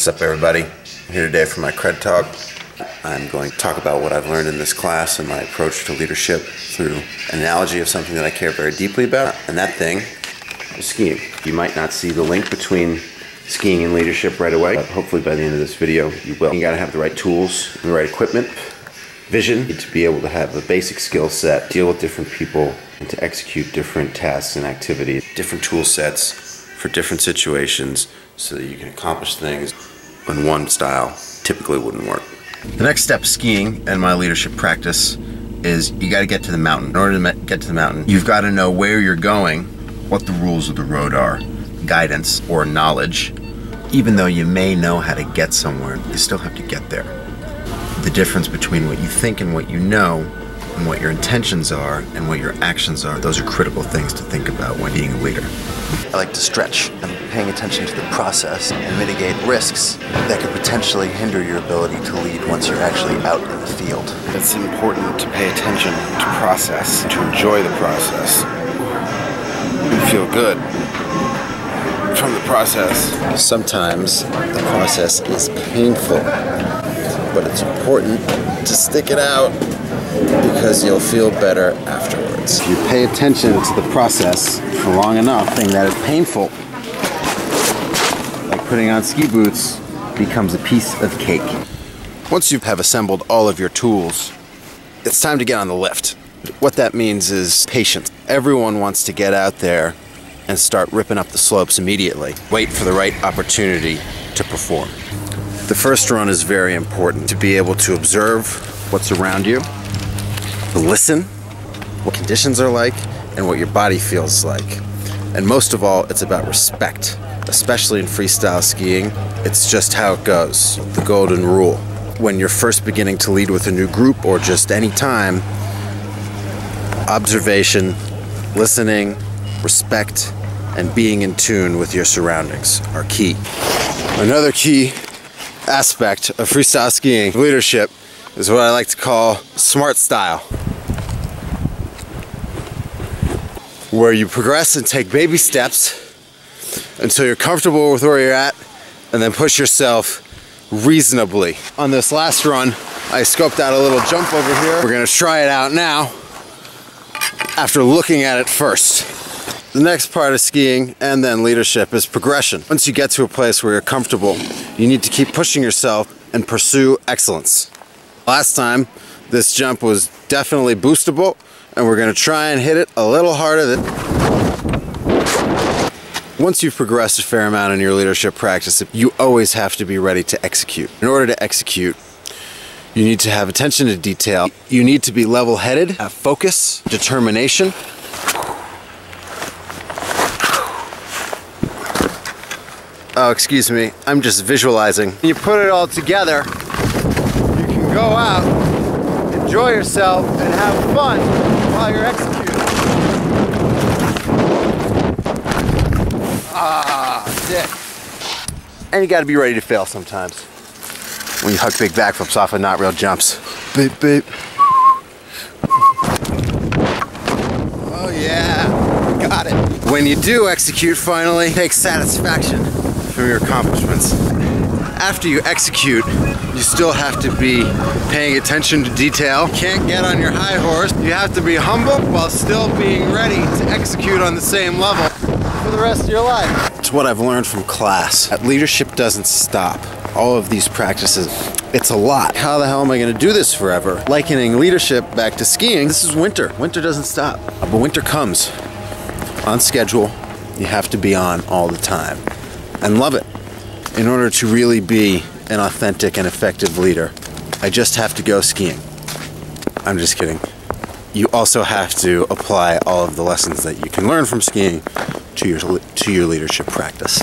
What's up, everybody? I'm here today for my Cred Talk. I'm going to talk about what I've learned in this class and my approach to leadership through an analogy of something that I care very deeply about, and that thing is skiing. You might not see the link between skiing and leadership right away, but hopefully by the end of this video you will. You gotta have the right tools and the right equipment, vision, to be able to have a basic skill set, deal with different people, and to execute different tasks and activities. Different tool sets for different situations so that you can accomplish things when one style typically wouldn't work. The next step skiing and my leadership practice is you got to get to the mountain. In order to get to the mountain, you've got to know where you're going, what the rules of the road are, guidance or knowledge. Even though you may know how to get somewhere, you still have to get there. The difference between what you think and what you know, and what your intentions are and what your actions are, those are critical things to think about when being a leader. I like to stretch. I'm paying attention to the process and mitigate risks that could potentially hinder your ability to lead once you're actually out in the field. It's important to pay attention to process, to enjoy the process, and feel good from the process. Sometimes the process is painful, but it's important to stick it out because you'll feel better afterwards. If you pay attention to the process for long enough, the thing that is painful, like putting on ski boots, becomes a piece of cake. Once you have assembled all of your tools, it's time to get on the lift. What that means is patience. Everyone wants to get out there and start ripping up the slopes immediately. Wait for the right opportunity to perform. The first run is very important, to be able to observe what's around you, to listen, what conditions are like, and what your body feels like. And most of all, it's about respect, especially in freestyle skiing. It's just how it goes, the golden rule. When you're first beginning to lead with a new group or just any time, observation, listening, respect, and being in tune with your surroundings are key. Another key aspect of freestyle skiing leadership is what I like to call smart style, where you progress and take baby steps until you're comfortable with where you're at, and then push yourself reasonably. On this last run, I scoped out a little jump over here. We're gonna try it out now after looking at it first. The next part of skiing and then leadership is progression. Once you get to a place where you're comfortable, you need to keep pushing yourself and pursue excellence. Last time, this jump was definitely boostable, and we're gonna try and hit it a little harder. Once you've progressed a fair amount in your leadership practice, you always have to be ready to execute. In order to execute, you need to have attention to detail. You need to be level-headed, have focus, determination. Oh, excuse me, I'm just visualizing. When you put it all together, you can go out, enjoy yourself, and have fun while you're executing. Dick. And you gotta be ready to fail sometimes. When you hug big backflips off of not real jumps. Beep, beep. Oh yeah, got it. When you do execute finally, take satisfaction from your accomplishments. After you execute, you still have to be paying attention to detail. You can't get on your high horse. You have to be humble while still being ready to execute on the same level for the rest of your life. It's what I've learned from class. That leadership doesn't stop. All of these practices, it's a lot. How the hell am I gonna do this forever? Likening leadership back to skiing, this is winter. Winter doesn't stop, but winter comes on schedule. You have to be on all the time and love it. In order to really be an authentic and effective leader, I just have to go skiing. I'm just kidding. You also have to apply all of the lessons that you can learn from skiing to your leadership practice.